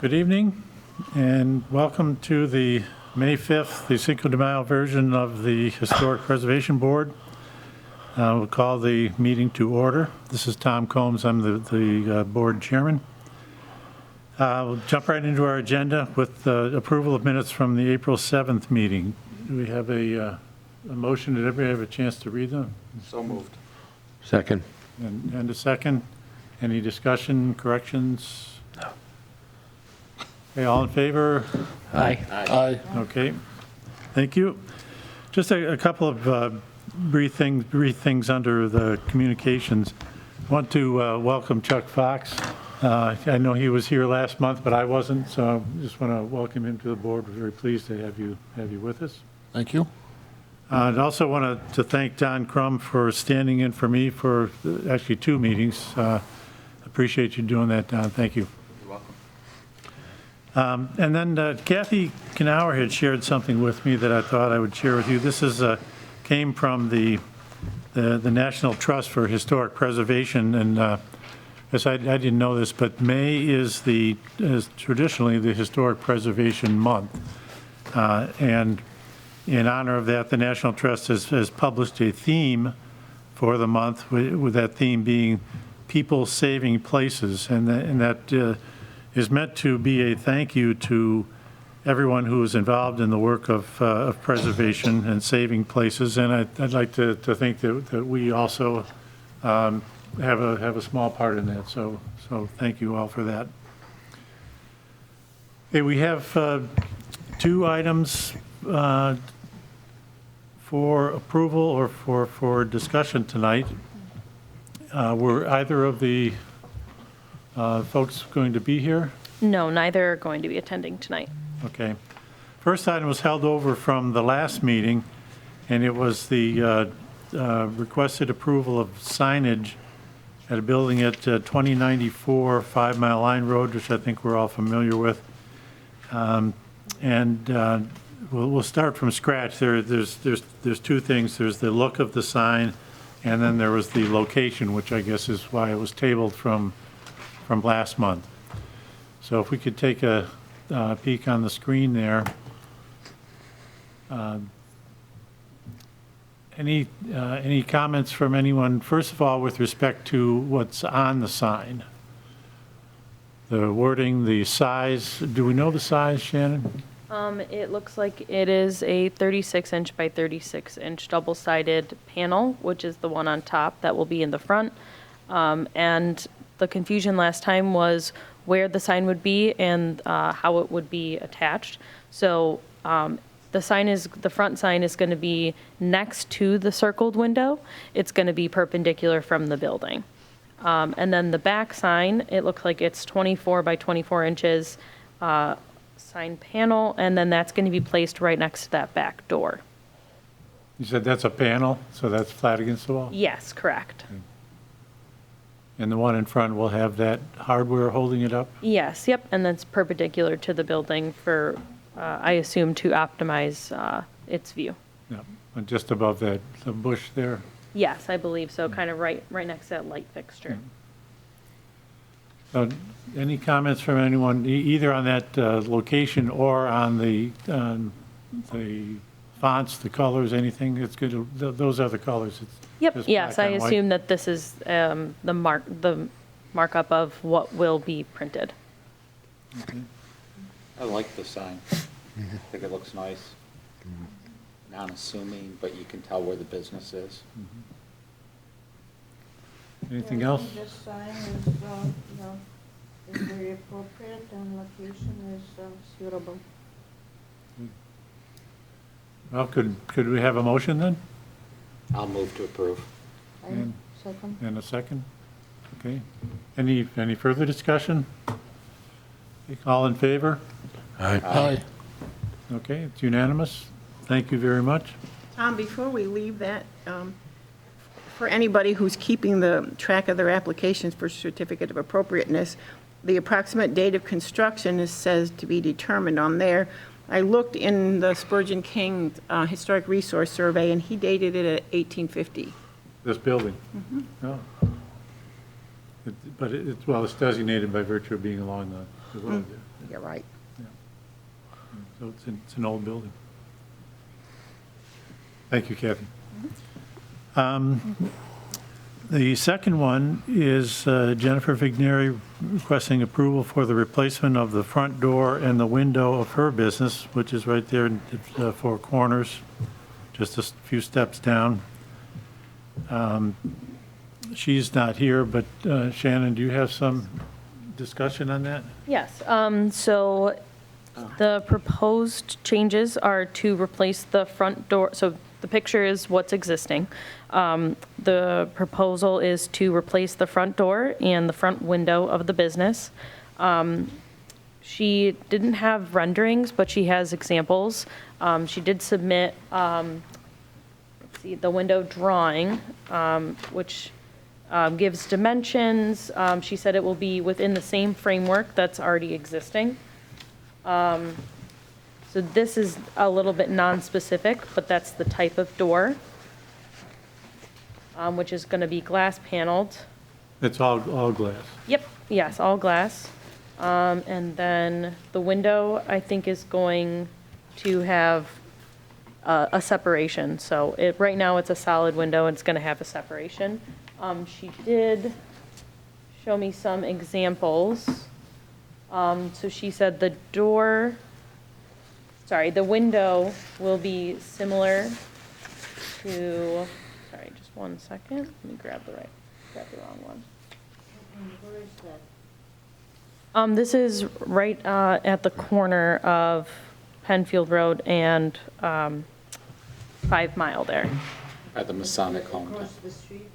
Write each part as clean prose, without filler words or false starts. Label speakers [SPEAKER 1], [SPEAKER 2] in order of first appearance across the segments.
[SPEAKER 1] Good evening, and welcome to the May 5th, the Cinco de Mayo version of the Historic Preservation Board. We'll call the meeting to order. This is Tom Combs. I'm the board chairman. We'll jump right into our agenda with approval of minutes from the April 7th meeting. Do we have a motion? Did everybody have a chance to read them?
[SPEAKER 2] So moved.
[SPEAKER 3] Second.
[SPEAKER 1] And a second. Any discussion, corrections?
[SPEAKER 3] No.
[SPEAKER 1] Okay, all in favor?
[SPEAKER 3] Aye.
[SPEAKER 2] Aye.
[SPEAKER 1] Okay, thank you. Just a couple of brief things under the communications. I want to welcome Chuck Fox. I know he was here last month, but I wasn't, so I just want to welcome him to the board. We're very pleased to have you with us.
[SPEAKER 2] Thank you.
[SPEAKER 1] I'd also want to thank Don Crumb for standing in for me for actually 2 meetings. Appreciate you doing that, Don. Thank you.
[SPEAKER 2] You're welcome.
[SPEAKER 1] And then Kathy Knauer had shared something with me that I thought I would share with you. This came from the National Trust for Historic Preservation, and yes, I didn't know this, but May is traditionally the Historic Preservation Month, and in honor of that, the National Trust has published a theme for the month, with that theme being People Saving Places, and that is meant to be a thank you to everyone who is involved in the work of preservation and saving places. And I'd like to think that we also have a small part in that. So thank you all for that. Okay, we have 2 items for approval or for discussion tonight. Were either of the folks going to be here?
[SPEAKER 4] No, neither are going to be attending tonight.
[SPEAKER 1] Okay. First item was held over from the last meeting, and it was the requested approval of signage at a building at 2094 5 Mile Line Road, which I think we're all familiar with. We'll start from scratch. There's 2 things. There's the look of the sign, and then there was the location, which I guess is why it was tabled from last month. So if we could take a peek on the screen there. Any comments from anyone? First of all, with respect to what's on the sign, the wording, the size. Do we know the size, Shannon?
[SPEAKER 4] It looks like it is a 36-inch by 36-inch double-sided panel, which is the one on top that will be in the front. And the confusion last time was where the sign would be and how it would be attached. So the front sign is going to be next to the circled window. It's going to be perpendicular from the building. And then the back sign, it looks like it's 24 by 24 inches sign panel, and then that's going to be placed right next to that back door.
[SPEAKER 1] You said that's a panel, so that's flat against the wall?
[SPEAKER 4] Yes, correct.
[SPEAKER 1] And the one in front will have that hardware holding it up?
[SPEAKER 4] Yes, yep, and that's perpendicular to the building for, I assume, to optimize its view.
[SPEAKER 1] Yeah, and just above that, the bush there?
[SPEAKER 4] Yes, I believe so, kind of right next to that light fixture.
[SPEAKER 1] Any comments from anyone, either on that location or on the fonts, the colors, anything? It's good. Those are the colors. It's
[SPEAKER 4] Yep,
[SPEAKER 1] just
[SPEAKER 4] yes,
[SPEAKER 1] black
[SPEAKER 4] I
[SPEAKER 1] on white.
[SPEAKER 4] assume that this is the markup of what will be printed.
[SPEAKER 1] Okay.
[SPEAKER 2] I like the sign. I think it looks nice. Non-assuming, but you can tell where the business is.
[SPEAKER 1] Anything
[SPEAKER 5] Yeah, I
[SPEAKER 1] else?
[SPEAKER 5] think this sign is very appropriate and location is suitable.
[SPEAKER 1] Well, could we have a motion then?
[SPEAKER 2] I'll move to approve.
[SPEAKER 1] And-
[SPEAKER 5] Second.
[SPEAKER 1] And a second? Okay. Any further discussion? All in favor?
[SPEAKER 2] Aye.
[SPEAKER 1] Okay, it's unanimous. Thank you very much.
[SPEAKER 6] Tom, before we leave that, for anybody who's keeping the track of their applications for certificate of appropriateness, the approximate date of construction is says to be determined on there. I looked in the Spurgeon King Historic Resource Survey, and he dated it at 1850.
[SPEAKER 1] This building? Oh. But it's designated by virtue of being along There was, yeah.
[SPEAKER 6] You're right.
[SPEAKER 1] So it's an old building. Thank you, Kathy. The second one is Jennifer Vigneri requesting approval for the replacement of the front door and the window of her business, which is right there in the Four Corners, just a few steps down. She's not here, but Shannon, do you have some discussion on that?
[SPEAKER 4] Yes, so the proposed changes are to replace the front door, so the picture is what's existing. The proposal is to replace the front door and the front window of the business. She didn't have renderings, but she has examples. She did submit, let's see, the window drawing, which gives dimensions. She said it will be within the same framework that's already existing. So this is a little bit non-specific, but that's the type of door, which is going to be glass paneled.
[SPEAKER 1] It's all glass.
[SPEAKER 4] Yep, yes, all glass. And then the window, I think, is going to have a separation. So right now, it's a solid window, and it's going to have a separation. She did show me some examples. So she said the window will be similar to, sorry, just one second. Let me grab the wrong one.
[SPEAKER 5] Where is that?
[SPEAKER 4] This is right at the corner of Penfield Road and 5 Mile there.
[SPEAKER 2] At the Masonic home.
[SPEAKER 5] Across the street?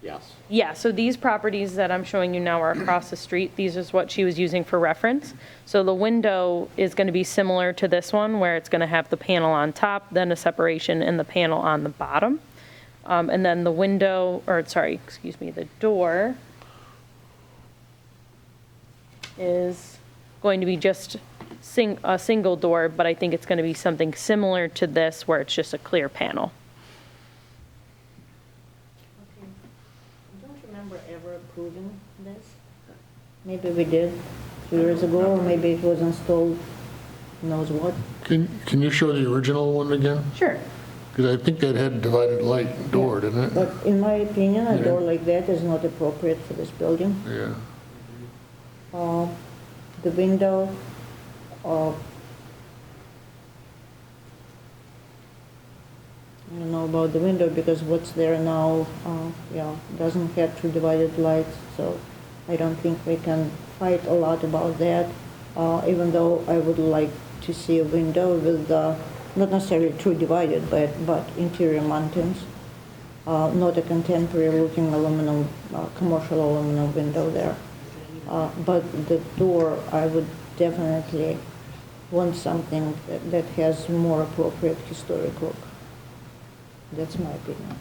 [SPEAKER 2] Yes.
[SPEAKER 4] Yeah, so these properties that I'm showing you now are across the street. These is what she was using for reference. So the window is going to be similar to this one, where it's going to have the panel on top, then a separation, and the panel on the bottom. And then the the door is going to be just a single door, but I think it's going to be something similar to this, where it's just a clear panel.
[SPEAKER 5] Okay. I don't remember ever approving this. Maybe we did 2 years ago, or maybe it was installed, who knows what.
[SPEAKER 3] Can you show the original one again?
[SPEAKER 4] Sure.
[SPEAKER 3] Because I think that had divided light door, didn't it?
[SPEAKER 5] But in my opinion, a
[SPEAKER 3] Yeah.
[SPEAKER 5] door like that is not appropriate for this building.
[SPEAKER 3] Yeah.
[SPEAKER 5] The window, I don't know about the window, because what's there now, doesn't have 2 divided lights, so I don't think we can fight a lot about that, even though I would like to see a window with not necessarily 2 divided, but interior mountings, not a contemporary looking aluminum, commercial aluminum window there. But the door, I would definitely want something that has more appropriate historic look. That's my opinion.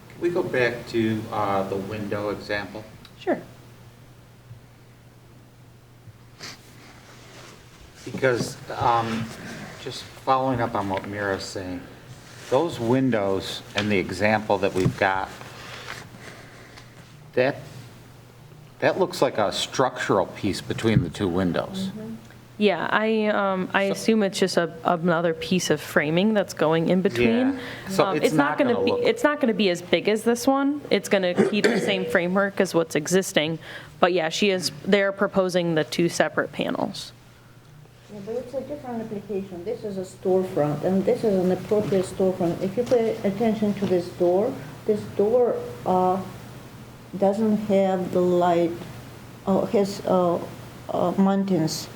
[SPEAKER 2] Can we go back to the window example?
[SPEAKER 4] Sure.
[SPEAKER 2] Because just following up on what Mira's saying, those windows and the example that we've got, that looks like a structural piece between the 2 windows.
[SPEAKER 4] Yeah, I assume it's just another piece of framing that's going in between.
[SPEAKER 2] Yeah. So it's not
[SPEAKER 4] gonna
[SPEAKER 2] gonna
[SPEAKER 4] be,
[SPEAKER 2] look-
[SPEAKER 4] it's not going to be as big as this one. It's going to keep the same framework as what's existing. But yeah, they're proposing the 2 separate panels.
[SPEAKER 5] Yeah, but it's a different application. This is a storefront, and this is an appropriate storefront. If you pay attention to this door doesn't have the light, has mountains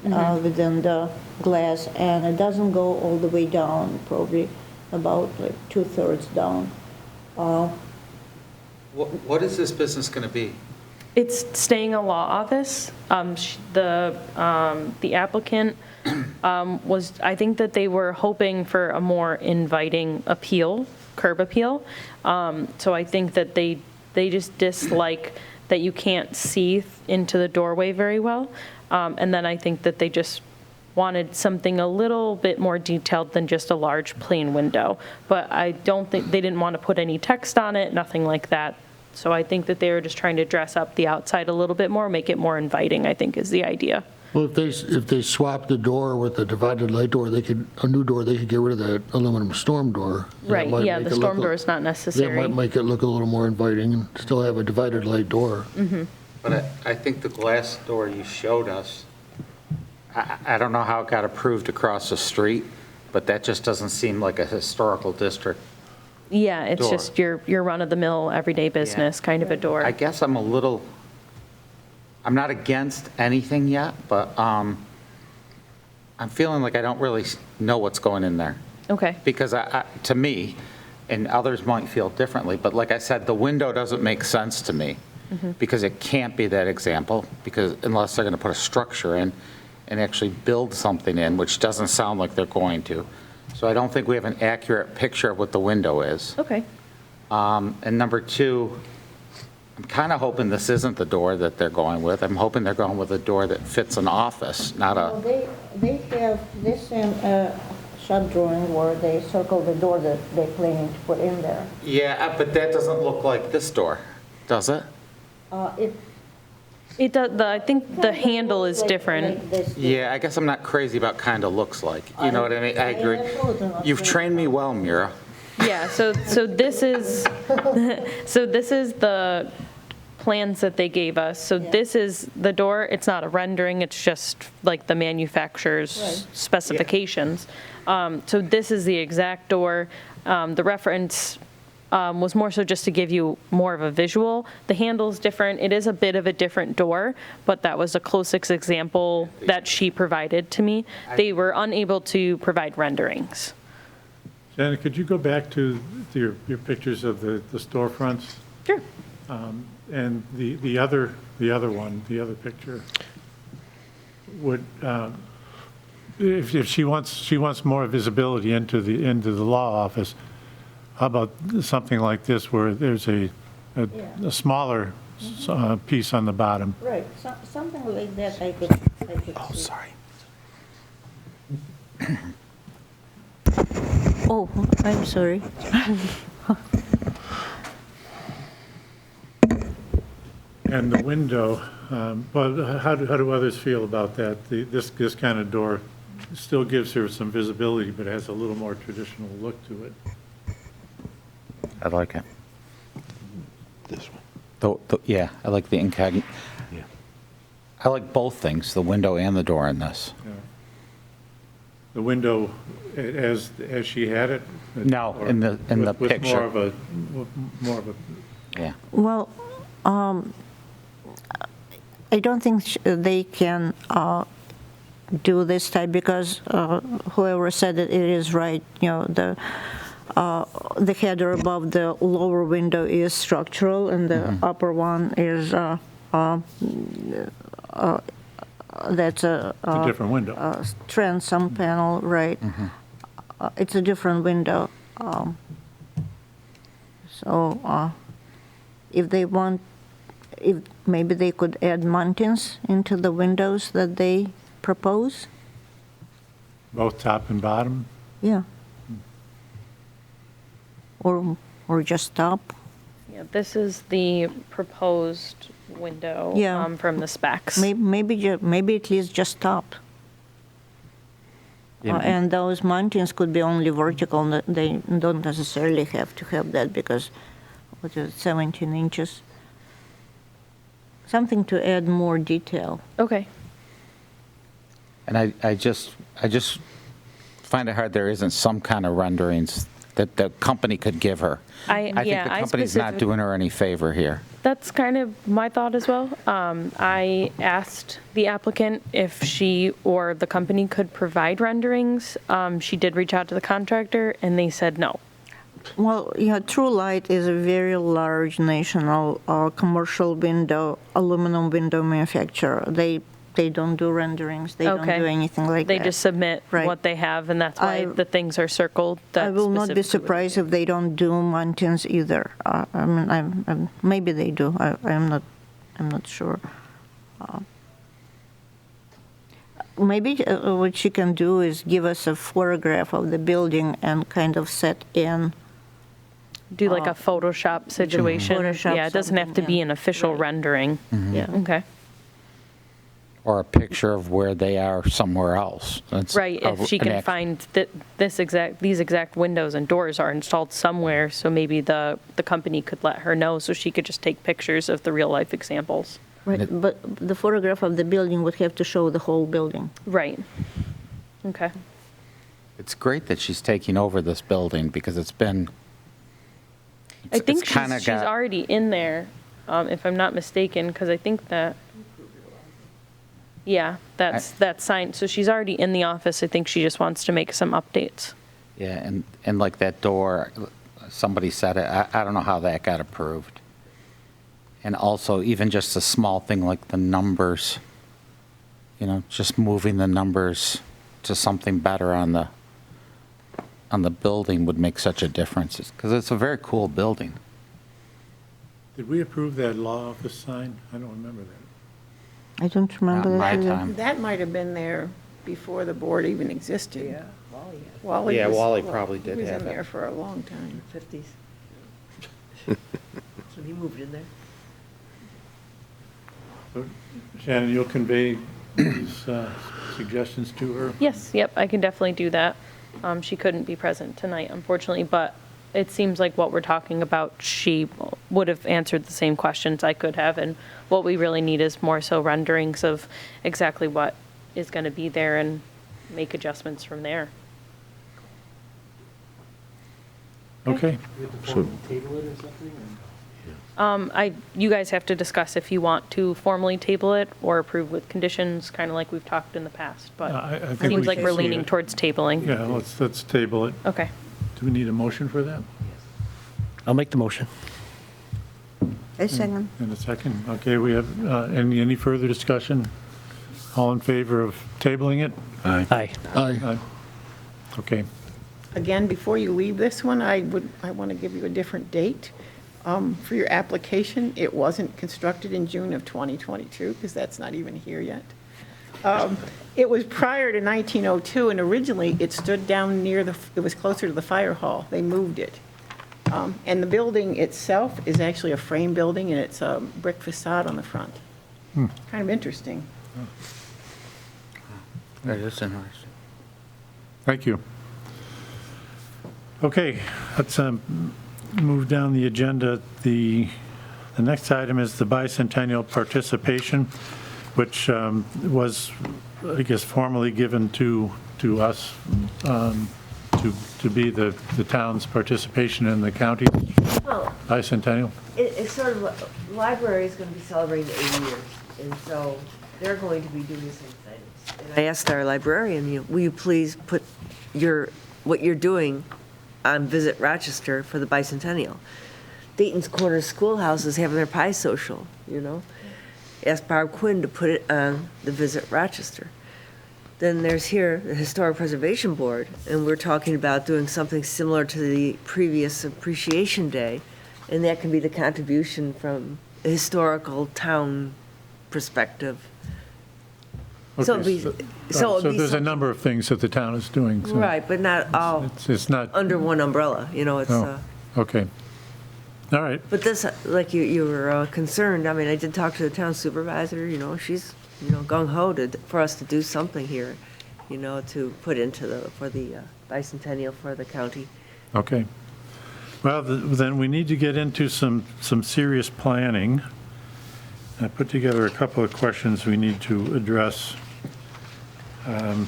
[SPEAKER 5] within the glass, and it doesn't go all the way down, probably about like 2/3 down.
[SPEAKER 2] What is this business going to be?
[SPEAKER 4] It's staying a law office. The applicant I think that they were hoping for a more inviting curb appeal. So I think that they just dislike that you can't see into the doorway very well. And then I think that they just wanted something a little bit more detailed than just a large plain window. But I don't think, they didn't want to put any text on it, nothing like that. So I think that they were just trying to dress up the outside a little bit more, make it more inviting, I think is the idea.
[SPEAKER 3] Well, if they swap the door with a divided light door, a new door, they could get rid of that aluminum storm door. And that
[SPEAKER 4] Right,
[SPEAKER 3] might
[SPEAKER 4] yeah,
[SPEAKER 3] make
[SPEAKER 4] the
[SPEAKER 3] it
[SPEAKER 4] storm
[SPEAKER 3] look-
[SPEAKER 4] door is not
[SPEAKER 3] That
[SPEAKER 4] necessary.
[SPEAKER 3] might make it look a little more inviting and still have a divided light door.
[SPEAKER 2] But I think the glass door you showed us, I don't know how it got approved across the street, but that just doesn't seem like a historical district.
[SPEAKER 4] Yeah, it's
[SPEAKER 2] door.
[SPEAKER 4] just your run-of-the-mill, everyday business kind of a door.
[SPEAKER 2] I guess I'm not against anything yet, but I'm feeling like I don't really know what's going in there.
[SPEAKER 4] Okay,
[SPEAKER 2] Because to me, and others might feel differently, but like I said, the window doesn't make sense to me, because it can't be that example, because unless they're going to put a structure in and actually build something in, which doesn't sound like they're going to. So I don't think we have an accurate picture of what the window is.
[SPEAKER 4] okay.
[SPEAKER 2] And number two, I'm kind of hoping this isn't the door that they're going with. I'm hoping they're going with a door that fits an office, not
[SPEAKER 5] Well,
[SPEAKER 2] a,
[SPEAKER 5] they have this in shot drawing where they circle the door that they're planning to put in there.
[SPEAKER 2] yeah, but that doesn't look like this door, does it?
[SPEAKER 5] It
[SPEAKER 4] It does, I think the handle is different.
[SPEAKER 5] like this.
[SPEAKER 2] Yeah, I guess I'm not crazy about kind of looks like. You know what I mean? I agree.
[SPEAKER 5] absolutely not
[SPEAKER 2] You've
[SPEAKER 5] crazy.
[SPEAKER 2] trained me well, Mira.
[SPEAKER 4] Yeah, so this is, so this is the plans that they gave us. So this is the door, it's not a rendering, it's just like the manufacturer's
[SPEAKER 5] Right.
[SPEAKER 4] specifications. So this is the exact door. The reference was more so just to give you more of a visual. The handle's different, it is a bit of a different door, but that was the closest example that she provided to me. They were unable to provide renderings.
[SPEAKER 1] Janet, could you go back to your pictures of the storefronts?
[SPEAKER 4] Sure.
[SPEAKER 1] And the other one, the other picture, would, if she wants more visibility into the law office, how about something like this where there's a smaller piece on the bottom?
[SPEAKER 5] Right, something like that I could see.
[SPEAKER 2] Sorry.
[SPEAKER 5] Oh, I'm sorry.
[SPEAKER 1] And the window, but how do others feel about that? This kind of door still gives her some visibility, but has a little more traditional look to it.
[SPEAKER 2] I like it.
[SPEAKER 7] This one.
[SPEAKER 2] Yeah, I like the incognito.
[SPEAKER 7] Yeah.
[SPEAKER 2] I like both things, the window and the door in this.
[SPEAKER 1] The window, as she had it?
[SPEAKER 2] No,
[SPEAKER 1] or
[SPEAKER 2] in the
[SPEAKER 1] with
[SPEAKER 2] picture.
[SPEAKER 1] More of a,
[SPEAKER 2] Yeah.
[SPEAKER 8] Well, I don't think they can do this type because whoever said it is right. You know, the header above the lower window is structural, and the upper one is that's
[SPEAKER 1] it's a different window.
[SPEAKER 8] transom panel, right? It's a different window. So if they want, if maybe they could add mountains into the windows that they propose.
[SPEAKER 1] Both top and bottom?
[SPEAKER 8] Yeah. Or just top.
[SPEAKER 4] Yeah, this is the proposed window
[SPEAKER 8] Yeah.
[SPEAKER 4] from the specs.
[SPEAKER 8] Maybe at least just top. And those mountains could be only vertical. They don't necessarily have to have that because, what is it, 17 inches? Something to add more detail.
[SPEAKER 4] Okay.
[SPEAKER 2] And I just find it hard there isn't some kind of renderings that the company could give her. I think the company's not doing her any favor here.
[SPEAKER 4] That's kind of my thought as well. I asked the applicant if she or the company could provide renderings. She did reach out to the contractor, and they said no.
[SPEAKER 8] Well, yeah, True Light is a very large national commercial aluminum window manufacturer. They don't do renderings. They don't
[SPEAKER 4] Okay.
[SPEAKER 8] do anything like
[SPEAKER 4] They
[SPEAKER 8] that.
[SPEAKER 4] just submit
[SPEAKER 8] Right.
[SPEAKER 4] what they have, and that's why the things are circled.
[SPEAKER 8] I will not be surprised if they don't do mountains either. I mean, maybe they do. I'm not sure. Maybe what she can do is give us a photograph of the building and kind of set in.
[SPEAKER 4] Do like a Photoshop situation.
[SPEAKER 8] Photoshop
[SPEAKER 4] Yeah, it doesn't have to
[SPEAKER 8] something,
[SPEAKER 4] be
[SPEAKER 8] yeah.
[SPEAKER 4] an official
[SPEAKER 8] Right.
[SPEAKER 4] rendering.
[SPEAKER 8] Yeah.
[SPEAKER 4] Okay.
[SPEAKER 2] Or a picture of where they are somewhere else. That's
[SPEAKER 4] Right, if she
[SPEAKER 2] an
[SPEAKER 4] can
[SPEAKER 2] act-
[SPEAKER 4] find that these exact windows and doors are installed somewhere, so maybe the company could let her know, so she could just take pictures of the real-life examples.
[SPEAKER 8] Right, but the photograph of the building would have to show the whole building.
[SPEAKER 4] Right. Okay.
[SPEAKER 2] It's great that she's taking over this building because it's been.
[SPEAKER 4] I think
[SPEAKER 2] it's kinda
[SPEAKER 4] she's already in there, if I'm not mistaken, because I think that, yeah, that's signed. So she's already in the office. I think she just wants to make some updates.
[SPEAKER 2] Yeah, and like that door, somebody said it, I don't know how that got approved. And also, even just a small thing like the numbers, just moving the numbers to something better on the building would make such a difference, because it's a very cool building.
[SPEAKER 1] Did we approve that law office sign? I don't remember that.
[SPEAKER 8] I don't remember
[SPEAKER 2] Not
[SPEAKER 8] that
[SPEAKER 2] my
[SPEAKER 8] either.
[SPEAKER 2] time.
[SPEAKER 6] That might have been there before the board even existed. Yeah, Wally.
[SPEAKER 2] Yeah,
[SPEAKER 6] was-
[SPEAKER 2] Wally probably did
[SPEAKER 6] He was
[SPEAKER 2] have
[SPEAKER 6] in
[SPEAKER 2] it.
[SPEAKER 6] there for a long time.
[SPEAKER 9] 50s. So he moved in there.
[SPEAKER 1] So, Shannon, you'll convey these suggestions to her?
[SPEAKER 4] Yes, yep, I can definitely do that. She couldn't be present tonight, unfortunately, but it seems like what we're talking about, she would have answered the same questions I could have, and what we really need is more so renderings of exactly what is going to be there and make adjustments from there.
[SPEAKER 1] Okay.
[SPEAKER 4] You guys have to discuss if you want to formally table it or approve with conditions, kind of like we've talked in the past, but
[SPEAKER 1] I
[SPEAKER 4] it
[SPEAKER 1] think
[SPEAKER 4] seems
[SPEAKER 1] we
[SPEAKER 4] like
[SPEAKER 1] should
[SPEAKER 4] we're
[SPEAKER 1] see
[SPEAKER 4] leaning
[SPEAKER 1] it.
[SPEAKER 4] towards tabling.
[SPEAKER 1] Yeah, let's table it.
[SPEAKER 4] Okay.
[SPEAKER 1] Do we need a motion for that?
[SPEAKER 9] I'll make the motion.
[SPEAKER 8] A second.
[SPEAKER 1] In a second. Okay, we have, any further discussion? All in favor of tabling it?
[SPEAKER 9] Aye.
[SPEAKER 3] Aye.
[SPEAKER 1] Okay.
[SPEAKER 6] Again, before you leave this one, I want to give you a different date. For your application, it wasn't constructed in June of 2022, because that's not even here yet. It was prior to 1902, and originally it stood down near it was closer to the fire hall. They moved it. And the building itself is actually a frame building, and it's a brick facade on the front. Kind of interesting.
[SPEAKER 2] That is interesting.
[SPEAKER 1] Thank you. Okay, let's move down the agenda. The next item is the bicentennial participation, which was, I guess, formally given to us to be the town's participation in the county
[SPEAKER 9] Well,
[SPEAKER 1] bicentennial.
[SPEAKER 9] it's sort of, library is going to be celebrating 80 years, and so they're going to be doing some things. And I asked our librarian, will you please put what you're doing on Visit Rochester for the bicentennial? Dayton's Corner Schoolhouse is having their pie social, Asked Barb Quinn to put it on the Visit Rochester. Then there's here the Historic Preservation Board, and we're talking about doing something similar to the previous Appreciation Day, and that can be the contribution from a historical town perspective. So it'd be-
[SPEAKER 1] Okay,
[SPEAKER 9] so it'd
[SPEAKER 1] so
[SPEAKER 9] be
[SPEAKER 1] there's a
[SPEAKER 9] something-
[SPEAKER 1] number of things that the town is doing. so
[SPEAKER 9] Right, but not all
[SPEAKER 1] It's not,
[SPEAKER 9] under one umbrella, it's,
[SPEAKER 1] oh, okay. All right,
[SPEAKER 9] but this, like you were concerned, I mean, I did talk to the town supervisor, she's, gung-ho for us to do something here, to put into for the bicentennial for the county.
[SPEAKER 1] okay. Well, then we need to get into some serious planning. I put together a couple of questions we need to address. I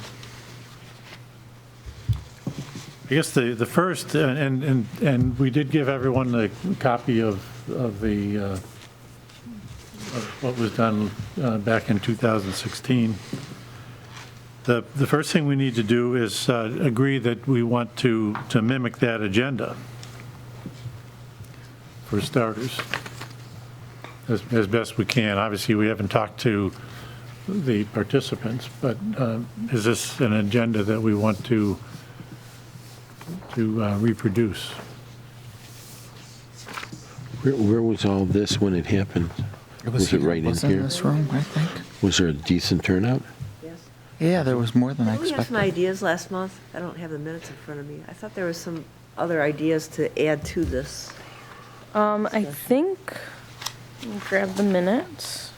[SPEAKER 1] guess the first, and we did give everyone a copy of what was done back in 2016. The first thing we need to do is agree that we want to mimic that agenda, for starters, as best we can. Obviously, we haven't talked to the participants, but is this an agenda that we want to reproduce?
[SPEAKER 7] Where was all this when it happened? Was it right in
[SPEAKER 2] was in
[SPEAKER 7] here?
[SPEAKER 2] this room, I think.
[SPEAKER 7] Was there a decent turnout?
[SPEAKER 2] Yeah, there was more than I
[SPEAKER 9] Didn't we have some
[SPEAKER 2] expected.
[SPEAKER 9] ideas last month? I don't have the minutes in front of me. I thought there was some other ideas to add to this.
[SPEAKER 4] I think, let me grab the minutes.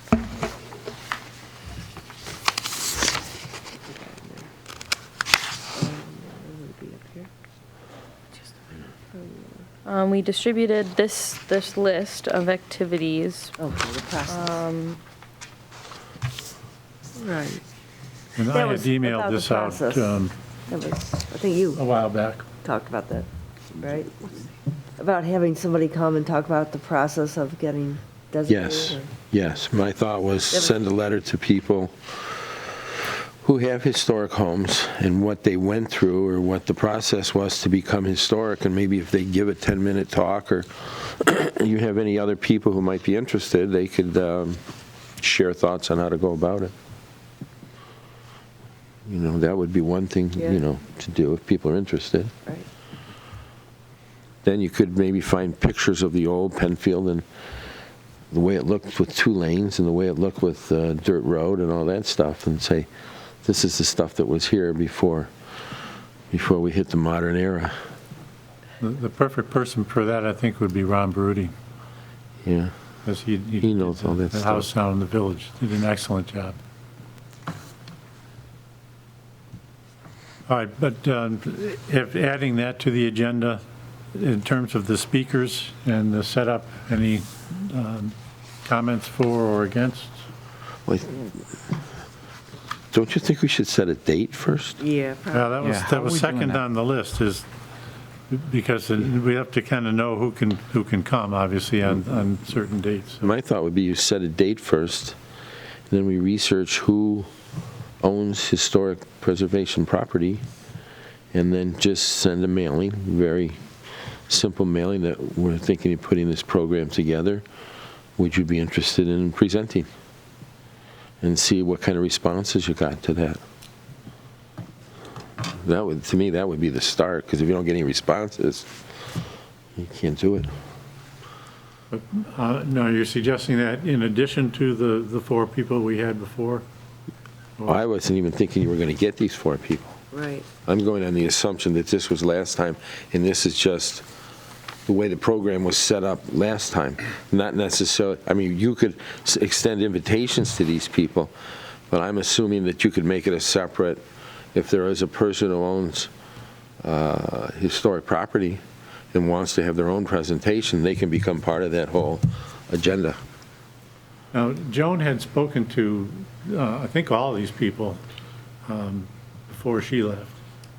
[SPEAKER 4] We distributed this list of activities.
[SPEAKER 9] Okay, the process. Right.
[SPEAKER 1] And
[SPEAKER 9] That
[SPEAKER 1] I had
[SPEAKER 9] was
[SPEAKER 1] emailed
[SPEAKER 9] about the
[SPEAKER 1] this out
[SPEAKER 9] process. That was, I think you
[SPEAKER 1] a while back.
[SPEAKER 9] talked about that, right? About having somebody come and talk about the process of getting designated?
[SPEAKER 7] Yes,
[SPEAKER 9] or-
[SPEAKER 7] yes. My thought was send a letter to people who have historic homes and what they went through or what the process was to become historic, and maybe if they give a 10-minute talk, or you have any other people who might be interested, they could share thoughts on how to go about it. You know, that would be one thing,
[SPEAKER 9] Yeah.
[SPEAKER 7] you know, to do if people are interested.
[SPEAKER 9] Right.
[SPEAKER 7] Then you could maybe find pictures of the old Penfield and the way it looked with 2 lanes and the way it looked with dirt road and all that stuff, and say, this is the stuff that was here before we hit the modern era.
[SPEAKER 1] The perfect person for that, I think, would be Ron Baruti,
[SPEAKER 7] Yeah.
[SPEAKER 1] because he
[SPEAKER 7] knows all that
[SPEAKER 1] the
[SPEAKER 7] stuff.
[SPEAKER 1] house down in the village, did an excellent job. All right, but if adding that to the agenda, in terms of the speakers and the setup, any comments for or against?
[SPEAKER 7] Like, don't you think we should set a date first?
[SPEAKER 9] Yeah, probably.
[SPEAKER 1] Yeah, that
[SPEAKER 2] Yeah, how
[SPEAKER 1] that
[SPEAKER 2] are
[SPEAKER 1] was
[SPEAKER 2] we doing
[SPEAKER 1] second
[SPEAKER 2] that?
[SPEAKER 1] on the list, is because we have to kind of know who can come, obviously, on certain dates.
[SPEAKER 7] My thought would be you set a date first, and then we research who owns historic preservation property, and then just send a mailing, very simple mailing, that we're thinking of putting this program together. Would you be interested in presenting? And see what kind of responses you got to that. That would, to me, that would be the start, because if you don't get any responses, you can't do it.
[SPEAKER 1] No, you're suggesting that in addition to the 4 people we had before?
[SPEAKER 7] I wasn't even thinking you were going to get these 4 people.
[SPEAKER 9] Right.
[SPEAKER 7] I'm going on the assumption that this was last time, and this is just the way the program was set up last time. Not necessarily, I mean, you could extend invitations to these people, but I'm assuming that you could make it a separate, if there is a person who owns historic property and wants to have their own presentation, they can become part of that whole agenda.
[SPEAKER 1] Now, Joan had spoken to, I think, all these people before she left.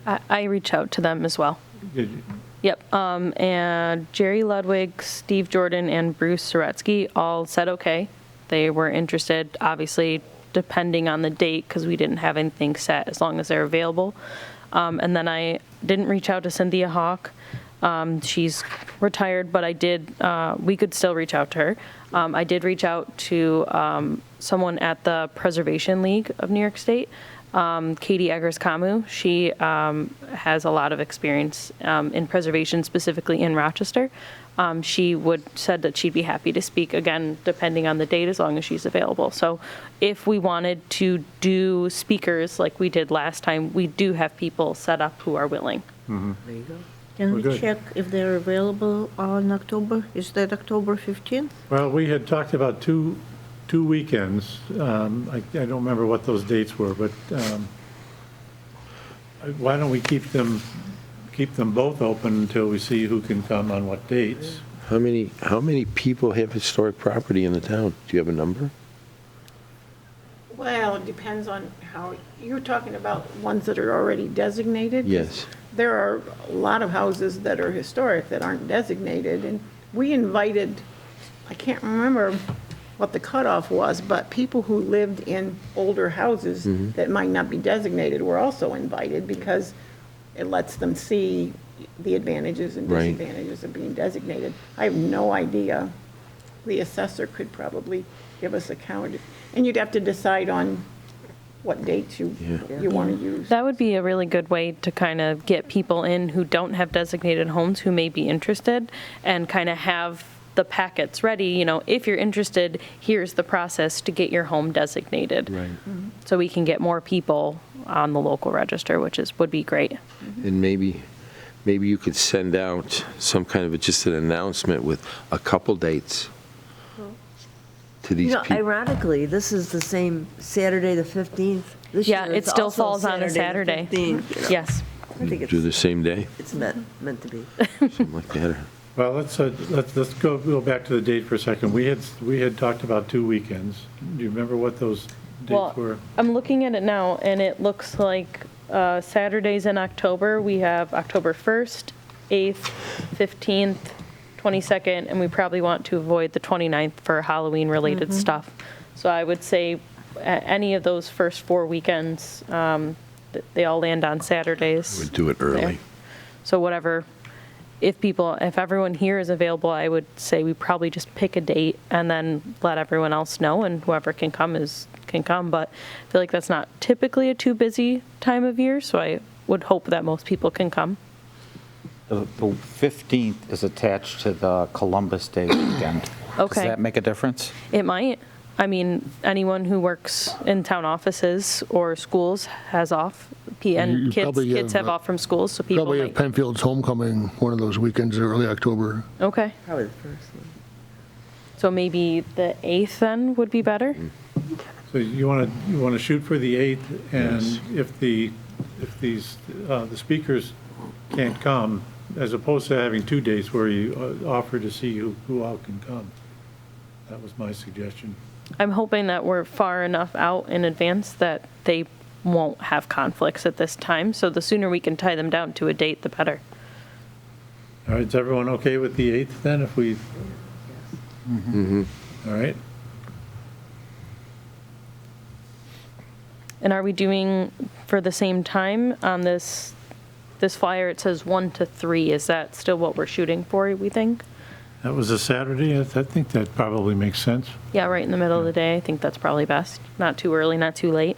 [SPEAKER 4] I reach out to them as well.
[SPEAKER 1] Did you?
[SPEAKER 4] Yep, and Jerry Ludwig, Steve Jordan, and Bruce Soretsky all said okay. They were interested, obviously, depending on the date, because we didn't have anything set, as long as they're available. And then I didn't reach out to Cynthia Hawk. She's retired, but I did, we could still reach out to her. I did reach out to someone at the Preservation League of New York State, Katie Eggers-Camus. She has a lot of experience in preservation, specifically in Rochester. She said that she'd be happy to speak, again, depending on the date, as long as she's available. So if we wanted to do speakers like we did last time, we do have people set up who are willing.
[SPEAKER 9] There you go.
[SPEAKER 5] Can
[SPEAKER 1] We're
[SPEAKER 5] we
[SPEAKER 1] good.
[SPEAKER 5] check if they're available on October? Is that October 15th?
[SPEAKER 1] Well, we had talked about two weekends. I don't remember what those dates were, but why don't we keep them both open until we see who can come on what dates?
[SPEAKER 7] How many people have historic property in the town? Do you have a number?
[SPEAKER 6] Well, it depends on how, you're talking about ones that are already designated?
[SPEAKER 7] Yes.
[SPEAKER 6] There are a lot of houses that are historic that aren't designated, and we invited, I can't remember what the cutoff was, but people who lived in older houses that might not be designated were also invited, because it lets them see the advantages and
[SPEAKER 7] Right.
[SPEAKER 6] disadvantages of being designated. I have no idea. The assessor could probably give us a count, and you'd have to decide on what dates you want to use.
[SPEAKER 4] That would be a really good way to kind of get people in who don't have designated homes, who may be interested, and kind of have the packets ready. You know, if you're interested, here's the process to get your home designated.
[SPEAKER 7] Right.
[SPEAKER 4] So we can get more people on the local register, which would be great.
[SPEAKER 7] And maybe you could send out some kind of just an announcement with a couple dates to these
[SPEAKER 9] You know,
[SPEAKER 7] people.
[SPEAKER 9] ironically, this is the same Saturday, the 15th. This
[SPEAKER 4] Yeah,
[SPEAKER 9] year
[SPEAKER 4] it
[SPEAKER 9] it's
[SPEAKER 4] still
[SPEAKER 9] also
[SPEAKER 4] falls on a
[SPEAKER 9] the
[SPEAKER 4] Saturday.
[SPEAKER 9] 15th, you know.
[SPEAKER 4] Yes.
[SPEAKER 9] I think
[SPEAKER 7] Do the same day,
[SPEAKER 9] it's meant to be.
[SPEAKER 7] something like that.
[SPEAKER 1] Well, let's go back to the date for a second. We had talked about 2 weekends. Do you remember what those dates were?
[SPEAKER 4] Well, I'm looking at it now, and it looks like Saturdays in October, we have October 1st, 8th, 15th, 22nd, and we probably want to avoid the 29th for Halloween-related stuff. So I would say any of those first 4 weekends, they all land on Saturdays.
[SPEAKER 7] Would do it early.
[SPEAKER 4] there. So whatever, if everyone here is available, I would say we probably just pick a date and then let everyone else know, and whoever can come can come. But I feel like that's not typically a too busy time of year, so I would hope that most people can come.
[SPEAKER 2] The 15th is attached to the Columbus Day weekend.
[SPEAKER 4] Okay.
[SPEAKER 2] Does that make a difference?
[SPEAKER 4] It might. I mean, anyone who works in town offices or schools has off,
[SPEAKER 3] You
[SPEAKER 4] and
[SPEAKER 3] probably
[SPEAKER 4] kids have
[SPEAKER 3] have,
[SPEAKER 4] off from schools, so people
[SPEAKER 3] Probably have
[SPEAKER 4] might.
[SPEAKER 3] Penfield's homecoming one of those weekends, early October.
[SPEAKER 4] Okay,
[SPEAKER 9] Probably the first one.
[SPEAKER 4] so maybe the 8th then would be better?
[SPEAKER 1] So you want to shoot for the 8th, and if the speakers can't come, as opposed to having 2 dates where you offer to see who all can come. That was my suggestion.
[SPEAKER 4] I'm hoping that we're far enough out in advance that they won't have conflicts at this time, so the sooner we can tie them down to a date, the better.
[SPEAKER 1] All right, is everyone okay with the 8th then, if we? All right.
[SPEAKER 4] And are we doing for the same time on this flyer? It says 1 to 3. Is that still what we're shooting for, we think?
[SPEAKER 1] That was a Saturday. I think that probably makes sense.
[SPEAKER 4] Yeah, right in the middle of the day. I think that's probably best. Not too early, not too late.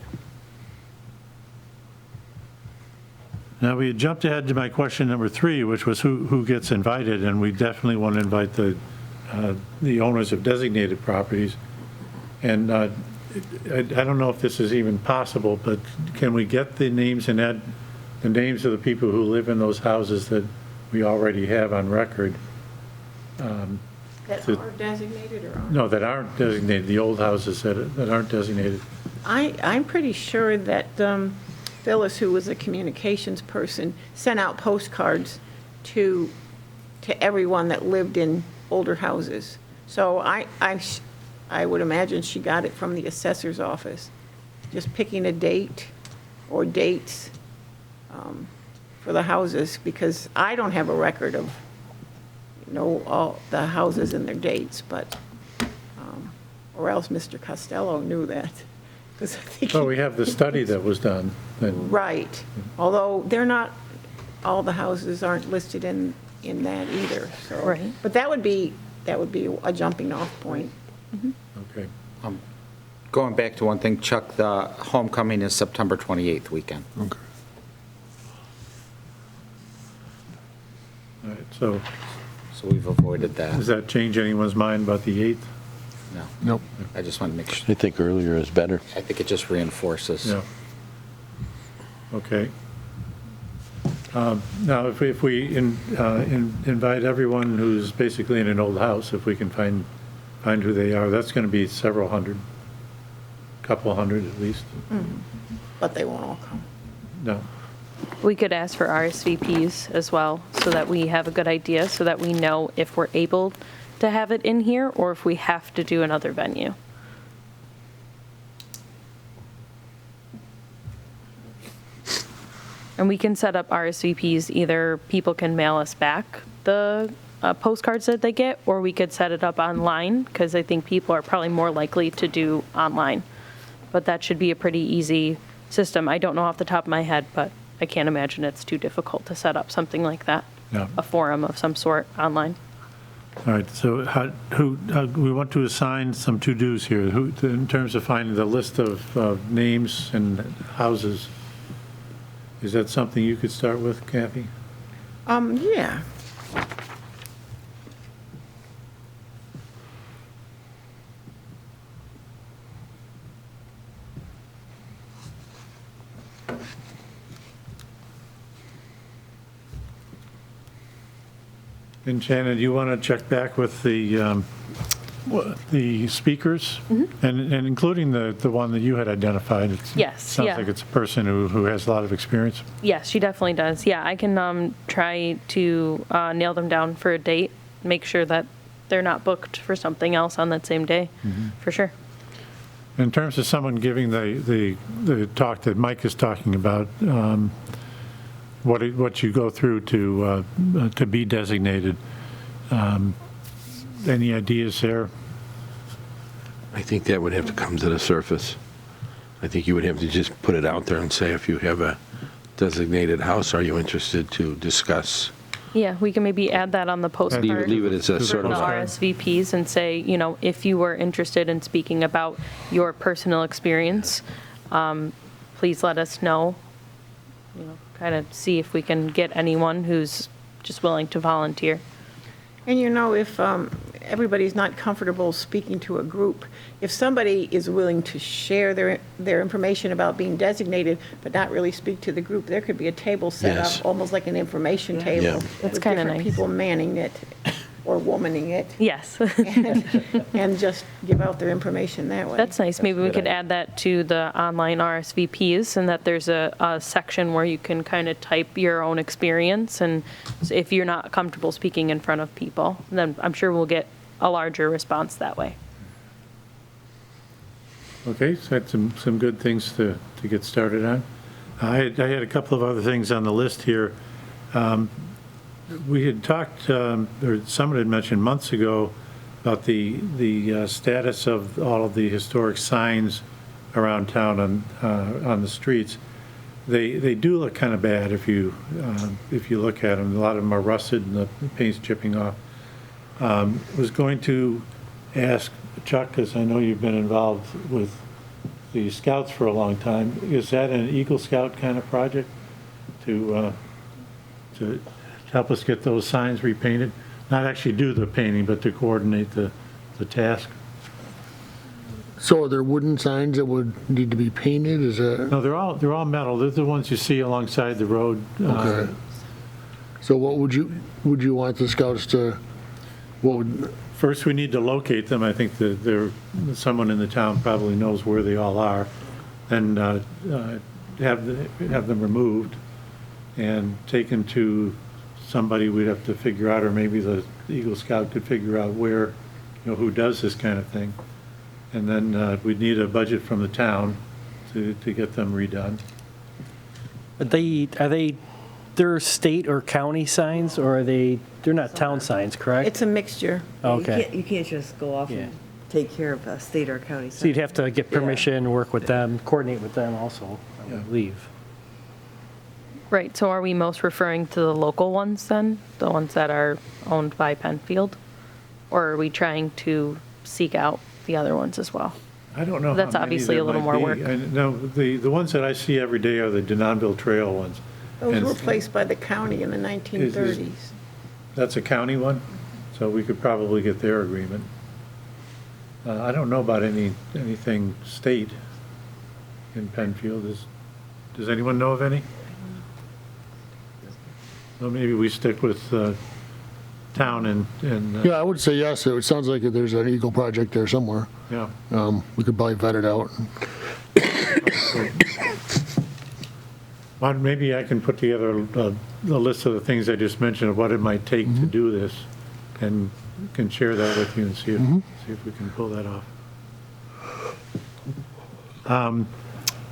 [SPEAKER 1] Now, we had jumped ahead to my question number 3, which was who gets invited, and we definitely want to invite the owners of designated properties. And I don't know if this is even possible, but can we get the names and add the names of the people who live in those houses that we already have on record?
[SPEAKER 6] That are designated or aren't?
[SPEAKER 1] No, that aren't designated, the old houses that aren't designated.
[SPEAKER 6] I'm pretty sure that Phyllis, who was a communications person, sent out postcards to everyone that lived in older houses. So I would imagine she got it from the assessor's office, just picking a date or dates for the houses, because I don't have a record of, all the houses and their dates, but, or else Mr. Costello knew that. 'Cause I think
[SPEAKER 1] Well, we have the study that was done.
[SPEAKER 6] Right, although they're not, all the houses aren't listed in that either, so.
[SPEAKER 4] Right.
[SPEAKER 6] But that would be a jumping off point.
[SPEAKER 1] Okay.
[SPEAKER 2] Going back to one thing, Chuck, the homecoming is September 28th weekend.
[SPEAKER 3] Okay.
[SPEAKER 1] All right, so
[SPEAKER 2] So we've avoided
[SPEAKER 1] does
[SPEAKER 2] that.
[SPEAKER 1] that change anyone's mind about the 8th?
[SPEAKER 2] No,
[SPEAKER 3] Nope.
[SPEAKER 2] I just want to make
[SPEAKER 7] I
[SPEAKER 2] sure.
[SPEAKER 7] think earlier is better.
[SPEAKER 2] I think it just reinforces.
[SPEAKER 1] Yeah. Okay. Now, if we invite everyone who's basically in an old house, if we can find who they are, that's going to be several hundred, couple hundred at least.
[SPEAKER 6] But they won't all come.
[SPEAKER 1] No.
[SPEAKER 4] We could ask for RSVPs as well, so that we have a good idea, so that we know if we're able to have it in here or if we have to do another venue. And we can set up RSVPs, either people can mail us back the postcards that they get, or we could set it up online, because I think people are probably more likely to do online. But that should be a pretty easy system. I don't know off the top of my head, but I can't imagine it's too difficult to set up something like that.
[SPEAKER 1] Yeah.
[SPEAKER 4] A forum of some sort online.
[SPEAKER 1] All right, so we want to assign some to-dos here, in terms of finding the list of names and houses. Is that something you could start with, Kathy?
[SPEAKER 6] Yeah.
[SPEAKER 1] And Shannon, do you want to check back with the speakers? And including the one that you had identified?
[SPEAKER 4] Yes,
[SPEAKER 1] Sounds
[SPEAKER 4] yeah.
[SPEAKER 1] like it's a person who has a lot of experience.
[SPEAKER 4] Yes, she definitely does. Yeah, I can try to nail them down for a date make sure that they're not booked for something else on that same day, for sure.
[SPEAKER 1] In terms of someone giving the talk that Mike is talking about, what you go through to be designated, any ideas there?
[SPEAKER 7] I think that would have to come to the surface. I think you would have to just put it out there and say, if you have a designated house, are you interested to discuss?
[SPEAKER 4] Yeah, we can maybe add that on the postcard.
[SPEAKER 7] Leave it as a
[SPEAKER 4] For
[SPEAKER 7] sort
[SPEAKER 4] the
[SPEAKER 7] of,
[SPEAKER 4] RSVPs and say, if you were interested in speaking about your personal experience, please let us know. Kind of see if we can get anyone who's just willing to volunteer.
[SPEAKER 6] And if everybody's not comfortable speaking to a group, if somebody is willing to share their information about being designated, but not really speak to the group, there could be a table set
[SPEAKER 7] Yes.
[SPEAKER 6] up, almost like an information
[SPEAKER 7] Yeah.
[SPEAKER 6] table.
[SPEAKER 4] That's
[SPEAKER 6] with
[SPEAKER 4] kinda
[SPEAKER 6] different
[SPEAKER 4] nice.
[SPEAKER 6] people manning it or womaning it,
[SPEAKER 4] Yes,
[SPEAKER 6] and just give out their information that way.
[SPEAKER 4] that's nice. Maybe we could add that to the online RSVPs, and that there's a section where you can kind of type your own experience, and if you're not comfortable speaking in front of people, then I'm sure we'll get a larger response that way.
[SPEAKER 1] Okay, so that's some good things to get started on. I had a couple of other things on the list here. We had talked, or someone had mentioned months ago, about the status of all of the historic signs around town on the streets. They do look kind of bad if you look at them. A lot of them are rusted and the paint's chipping off. Was going to ask Chuck, because I know you've been involved with the Scouts for a long time, is that an Eagle Scout kind of project to help us get those signs repainted? Not actually do the painting, but to coordinate the task?
[SPEAKER 3] So are there wooden signs that would need to be painted? Is that,
[SPEAKER 1] No, they're all metal. They're the ones you see alongside the road.
[SPEAKER 3] okay. So what would you want the Scouts to, what would,
[SPEAKER 1] First, we need to locate them. I think that someone in the town probably knows where they all are. Then have them removed and taken to somebody we'd have to figure out, or maybe the Eagle Scout could figure out where, who does this kind of thing. And then we'd need a budget from the town to get them redone.
[SPEAKER 10] They're state or county signs, or they're not town signs, correct?
[SPEAKER 6] It's a mixture.
[SPEAKER 10] Okay.
[SPEAKER 9] You can't just go off and take care of a state or county.
[SPEAKER 10] So you'd have to get permission, work with them, coordinate with them also, I believe.
[SPEAKER 4] Right, so are we most referring to the local ones then? The ones that are owned by Penfield? Or are we trying to seek out the other ones as well?
[SPEAKER 1] I don't know.
[SPEAKER 4] That's
[SPEAKER 1] how many
[SPEAKER 4] obviously
[SPEAKER 1] there
[SPEAKER 4] a little
[SPEAKER 1] might
[SPEAKER 4] more
[SPEAKER 1] be.
[SPEAKER 4] work.
[SPEAKER 1] No, the ones that I see every day are the Denonville Trail ones.
[SPEAKER 6] Those
[SPEAKER 1] And
[SPEAKER 6] were placed by the county in the 1930s.
[SPEAKER 1] That's a county one, so we could probably get their agreement. I don't know about anything state in Penfield. Does anyone know of any? Well, maybe we stick with town and
[SPEAKER 3] yeah, I would say yes. It sounds like there's an Eagle project there somewhere.
[SPEAKER 1] yeah.
[SPEAKER 3] We could probably vet it out.
[SPEAKER 1] Well, maybe I can put together the list of the things I just mentioned of what it might take to do this, and can share that with you and see if we can pull that off.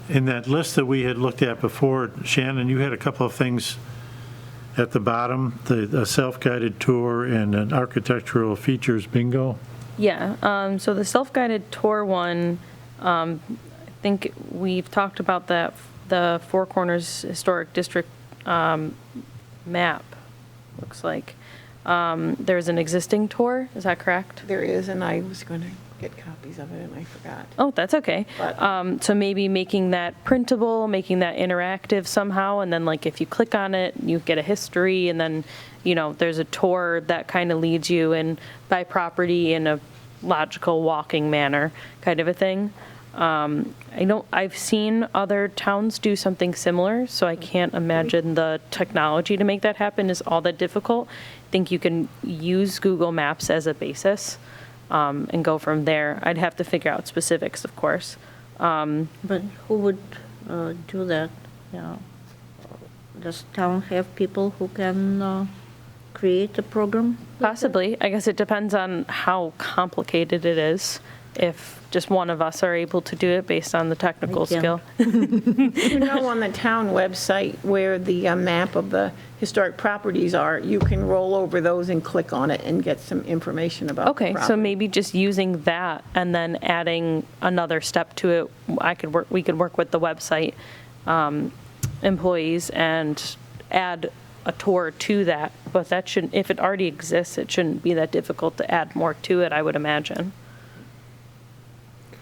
[SPEAKER 1] In that list that we had looked at before, Shannon, you had a couple of things at the bottom, the self-guided tour and an architectural features bingo.
[SPEAKER 4] Yeah, so the self-guided tour one, I think we've talked about that, the Four Corners Historic District map, looks like. There's an existing tour, is that correct?
[SPEAKER 6] There is, and I was going to get copies of it, and I forgot.
[SPEAKER 4] Oh, that's okay.
[SPEAKER 6] But-
[SPEAKER 4] So maybe making that printable, making that interactive somehow, and then like if you click on it, you get a history, and then, there's a tour that kind of leads you in by property in a logical walking manner, kind of a thing. I've seen other towns do something similar, so I can't imagine the technology to make that happen is all that difficult. I think you can use Google Maps as a basis. And go from there. I'd have to figure out specifics, of course.
[SPEAKER 8] But who would do that? Does town have people who can create a program?
[SPEAKER 4] Possibly. I guess it depends on how complicated it is. If just one of us are able to do it based on the technical
[SPEAKER 8] I can.
[SPEAKER 4] skill.
[SPEAKER 6] You know, on the town website where the map of the historic properties are, you can roll over those and click on it and get some information about the
[SPEAKER 4] Okay, so
[SPEAKER 6] property.
[SPEAKER 4] maybe just using that and then adding another step to it. We could work with the website employees and add a tour to that. But that shouldn't, if it already exists, it shouldn't be that difficult to add more to it, I would imagine.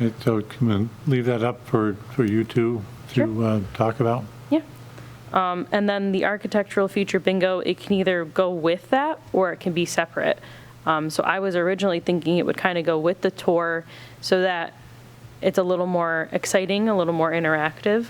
[SPEAKER 1] Okay, so can we leave that up for you two to talk about?
[SPEAKER 4] Yeah. And then the architectural feature bingo, it can either go with that or it can be separate. So I was originally thinking it would kind of go with the tour so that it's a little more exciting, a little more interactive.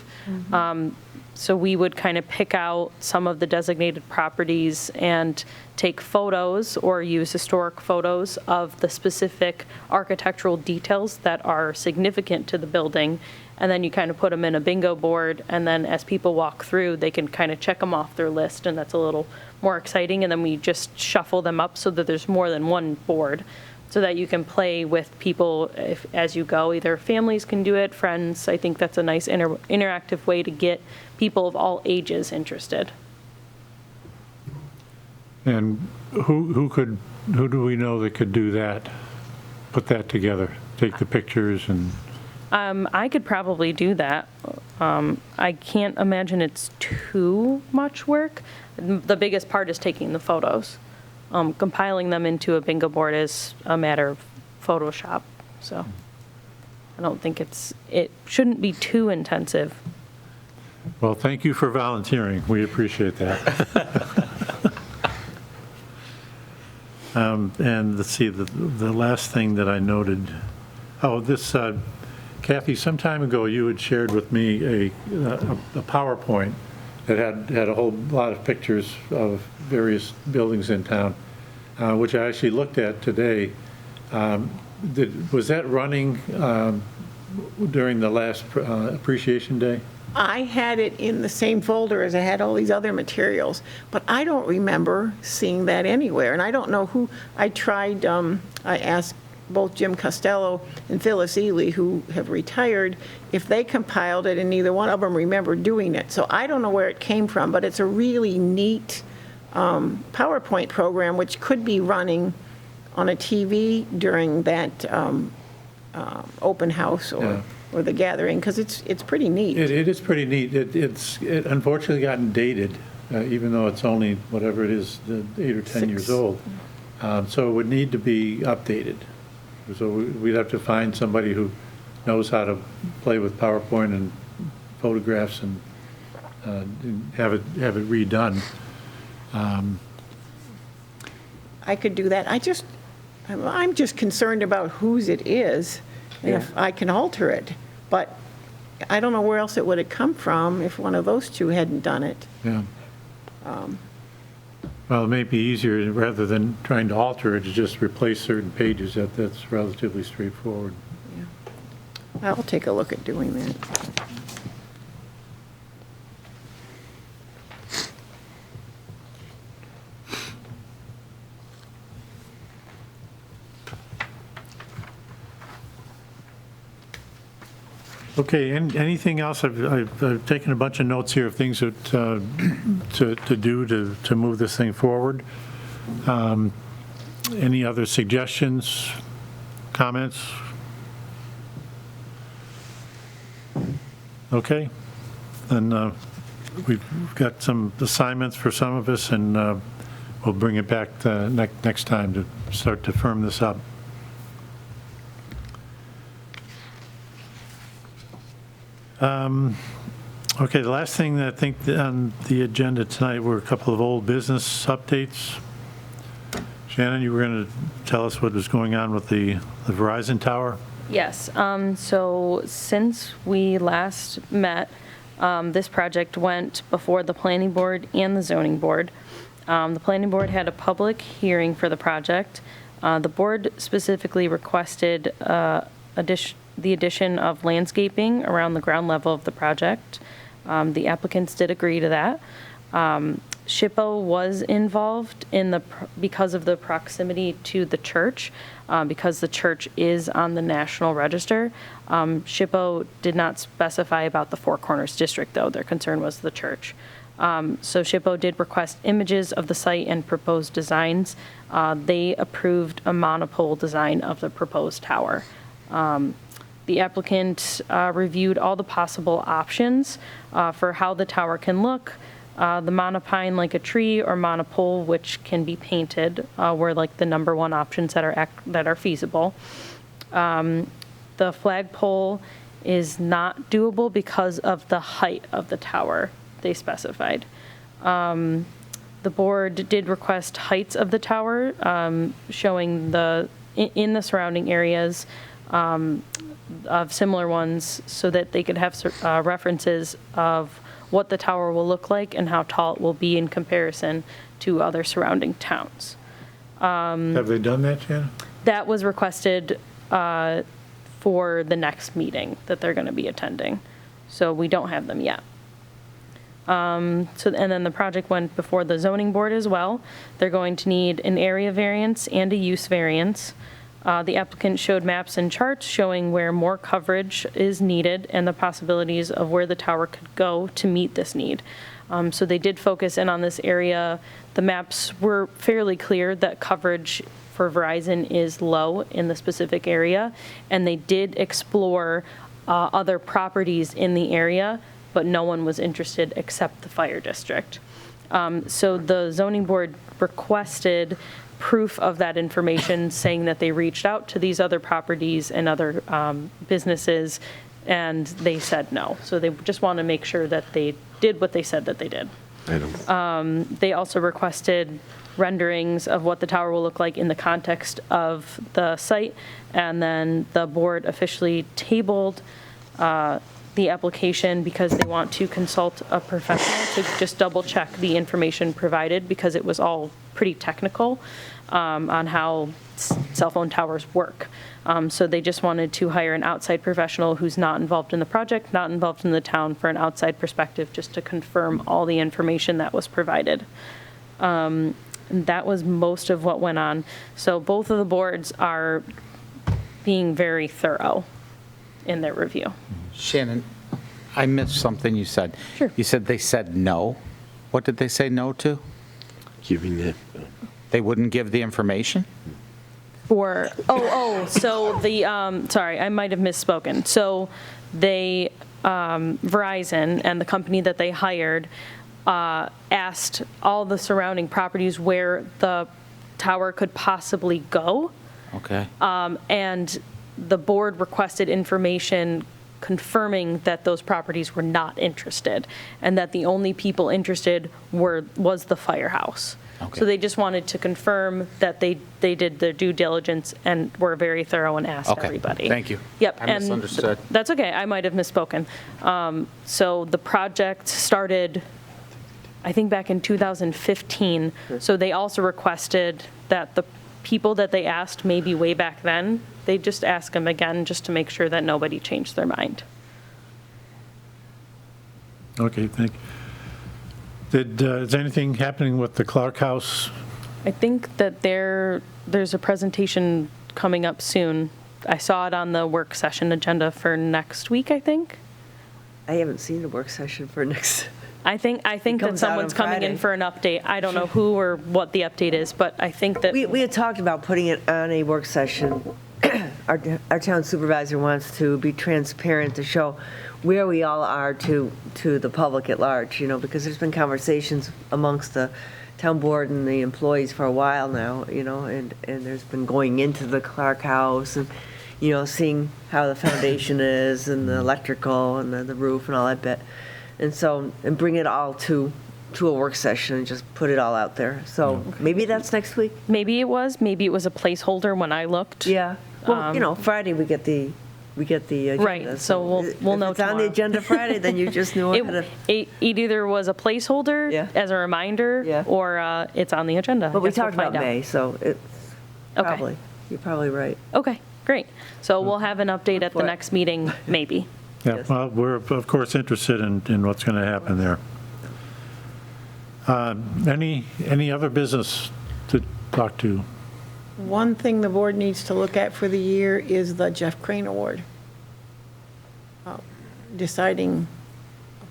[SPEAKER 4] So we would kind of pick out some of the designated properties and take photos or use historic photos of the specific architectural details that are significant to the building. And then you kind of put them in a bingo board, and then as people walk through, they can kind of check them off their list, and that's a little more exciting. And then we just shuffle them up so that there's more than one board, so that you can play with people as you go. Either families can do it, friends. I think that's a nice interactive way to get people of all ages interested.
[SPEAKER 1] And who do we know that could do that? Put that together, take the pictures and,
[SPEAKER 4] I could probably do that. I can't imagine it's too much work. The biggest part is taking the photos. Compiling them into a bingo board is a matter of Photoshop, so I don't think it shouldn't be too intensive.
[SPEAKER 1] well, thank you for volunteering. We appreciate that. And let's see, the last thing that I noted, this, Kathy, some time ago, you had shared with me a PowerPoint that had a whole lot of pictures of various buildings in town, which I actually looked at today. Was that running during the last Appreciation Day?
[SPEAKER 6] I had it in the same folder as I had all these other materials, but I don't remember seeing that anywhere. And I don't know who, I asked both Jim Costello and Phyllis Ely, who have retired, if they compiled it, and neither one of them remember doing it. So I don't know where it came from, but it's a really neat PowerPoint program, which could be running on a TV during that open house or the gathering, because it's pretty neat.
[SPEAKER 1] It is pretty neat. It's unfortunately gotten dated, even though it's only, whatever it is, 8 or 10 years old. So it would need to be updated. So we'd have to find somebody who knows how to play with PowerPoint and photographs and have it redone.
[SPEAKER 6] I could do that. I'm just concerned about whose it is, and if I can alter it. But I don't know where else it would have come from if one of those two hadn't done it.
[SPEAKER 1] Yeah. Well, it may be easier, rather than trying to alter it, to just replace certain pages. That's relatively straightforward.
[SPEAKER 6] I'll take a look at doing that.
[SPEAKER 1] Okay, anything else? I've taken a bunch of notes here of things that, to do to move this thing forward. Any other suggestions, comments? Okay, then we've got some assignments for some of us, and we'll bring it back next time to start to firm this up. Okay, the last thing that I think on the agenda tonight were a couple of old business updates. Shannon, you were going to tell us what was going on with the Verizon tower?
[SPEAKER 4] Yes, so since we last met, this project went before the planning board and the zoning board. The planning board had a public hearing for the project. The board specifically requested the addition of landscaping around the ground level of the project. The applicants did agree to that. SHPO was involved because of the proximity to the church, because the church is on the National Register. SHPO did not specify about the Four Corners District, though. Their concern was the church. So SHPO did request images of the site and proposed designs. They approved a monopole design of the proposed tower. The applicant reviewed all the possible options for how the tower can look. The monopine like a tree or monopole, which can be painted, were like the number one options that are feasible. The flagpole is not doable because of the height of the tower, they specified. The board did request heights of the tower, showing in the surrounding areas of similar ones, so that they could have references of what the tower will look like and how tall it will be in comparison to other surrounding towns.
[SPEAKER 1] Have they done that, Shannon?
[SPEAKER 4] That was requested for the next meeting that they're going to be attending. So we don't have them yet. And then the project went before the zoning board as well. They're going to need an area variance and a use variance. The applicant showed maps and charts showing where more coverage is needed and the possibilities of where the tower could go to meet this need. So they did focus in on this area. The maps were fairly clear that coverage for Verizon is low in the specific area, and they did explore other properties in the area, but no one was interested except the fire district. So the zoning board requested proof of that information, saying that they reached out to these other properties and other businesses, and they said no. So they just want to make sure that they did what they said that they did. They also requested renderings of what the tower will look like in the context of the site, and then the board officially tabled the application because they want to consult a professional to just double check the information provided, because it was all pretty technical on how cell phone towers work. So they just wanted to hire an outside professional who's not involved in the project, not involved in the town, for an outside perspective, just to confirm all the information that was provided. And that was most of what went on. So both of the boards are being very thorough in their review.
[SPEAKER 2] Shannon, I missed something you said.
[SPEAKER 4] Sure.
[SPEAKER 2] You said they said no. What did they say no to?
[SPEAKER 7] Giving it.
[SPEAKER 2] They wouldn't give the information?
[SPEAKER 4] So the, sorry, I might have misspoken. So they, Verizon and the company that they hired asked all the surrounding properties where the tower could possibly go.
[SPEAKER 2] Okay.
[SPEAKER 4] And the board requested information confirming that those properties were not interested, and that the only people interested was the firehouse.
[SPEAKER 2] Okay.
[SPEAKER 4] So they just wanted to confirm that they did their due diligence and were very thorough and asked
[SPEAKER 2] Okay.
[SPEAKER 4] everybody.
[SPEAKER 2] Thank you.
[SPEAKER 4] Yep.
[SPEAKER 2] I misunderstood.
[SPEAKER 4] That's okay. I might have misspoken. So the project started, I think, back in 2015. So they also requested that the people that they asked maybe way back then, they just ask them again just to make sure that nobody changed their mind.
[SPEAKER 1] Okay, thank you. Is anything happening with the Clark House?
[SPEAKER 4] I think that there's a presentation coming up soon. I saw it on the work session agenda for next week, I think.
[SPEAKER 9] I haven't seen the work session for next.
[SPEAKER 4] I think that
[SPEAKER 9] comes out on
[SPEAKER 4] someone's coming in
[SPEAKER 9] Friday.
[SPEAKER 4] for an update. I don't know who or what the update is, but I think that.
[SPEAKER 9] We had talked about putting it on a work session. Our town supervisor wants to be transparent to show where we all are to the public at large, because there's been conversations amongst the town board and the employees for a while now, and there's been going into the Clark House and, seeing how the foundation is and the electrical and the roof and all that bit. And bring it all to a work session and just put it all out there. So maybe that's next week?
[SPEAKER 4] Maybe it was a placeholder when I looked.
[SPEAKER 9] Yeah. Well, Friday we get the agenda.
[SPEAKER 4] Right, so we'll know
[SPEAKER 9] If it's on the
[SPEAKER 4] tomorrow.
[SPEAKER 9] agenda Friday, then you just knew it.
[SPEAKER 4] It either was a placeholder
[SPEAKER 9] Yeah.
[SPEAKER 4] as a reminder,
[SPEAKER 9] Yeah.
[SPEAKER 4] or it's on the agenda.
[SPEAKER 9] But we
[SPEAKER 4] Guess we'll
[SPEAKER 9] talked about
[SPEAKER 4] find out.
[SPEAKER 9] May, so it's
[SPEAKER 4] Okay.
[SPEAKER 9] you're probably right.
[SPEAKER 4] Okay, great. So we'll have an update at the
[SPEAKER 9] for it.
[SPEAKER 4] next meeting, maybe.
[SPEAKER 1] Yeah,
[SPEAKER 9] Yes.
[SPEAKER 1] well, we're of course interested in what's going to happen there. Any other business to talk to?
[SPEAKER 6] One thing the board needs to look at for the year is the Jeff Crane Award. Deciding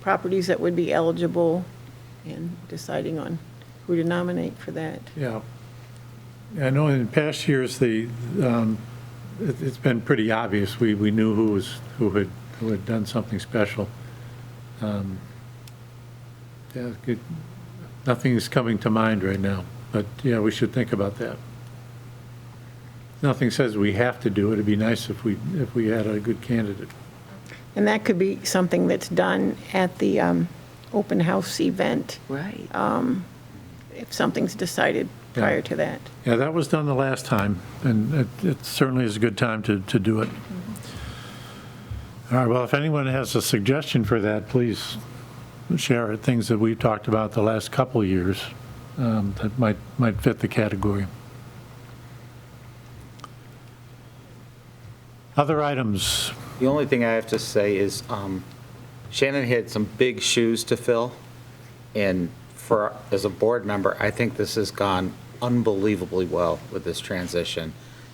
[SPEAKER 6] properties that would be eligible and deciding on who to nominate for that.
[SPEAKER 1] Yeah. I know in past years, it's been pretty obvious. We knew who had done something special. Yeah, good. Nothing's coming to mind right now, but yeah, we should think about that. Nothing says we have to do it. It'd be nice if we had a good candidate.
[SPEAKER 6] And that could be something that's done at the open house event,
[SPEAKER 9] Right.
[SPEAKER 6] if something's decided prior to that.
[SPEAKER 1] Yeah, that was done the last time, and it certainly is a good time to do it. All right, well, if anyone has a suggestion for that, please share it, things that we've talked about the last couple of years that might fit the category. Other items?
[SPEAKER 2] The only thing I have to say is Shannon had some big shoes to fill, and as a board member, I think this has gone unbelievably well with this transition.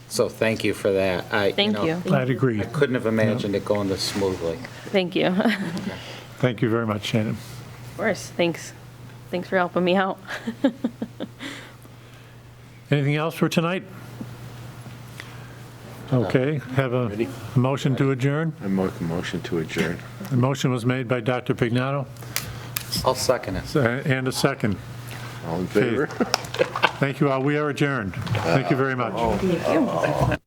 [SPEAKER 2] So thank you for that.
[SPEAKER 4] Thank you.
[SPEAKER 1] I'd agree.
[SPEAKER 2] I couldn't have imagined it going this smoothly.
[SPEAKER 4] Thank you. Of
[SPEAKER 1] Thank you very much, Shannon.
[SPEAKER 4] course, thanks. Thanks for helping me out.
[SPEAKER 1] Anything else for tonight? Okay, have a motion to adjourn.
[SPEAKER 7] I make a motion to adjourn.
[SPEAKER 1] The motion was made by Dr. Pignatto,
[SPEAKER 2] I'll second it.
[SPEAKER 1] and a second.
[SPEAKER 7] All in favor?
[SPEAKER 1] Thank you all. We are adjourned. Thank you very much.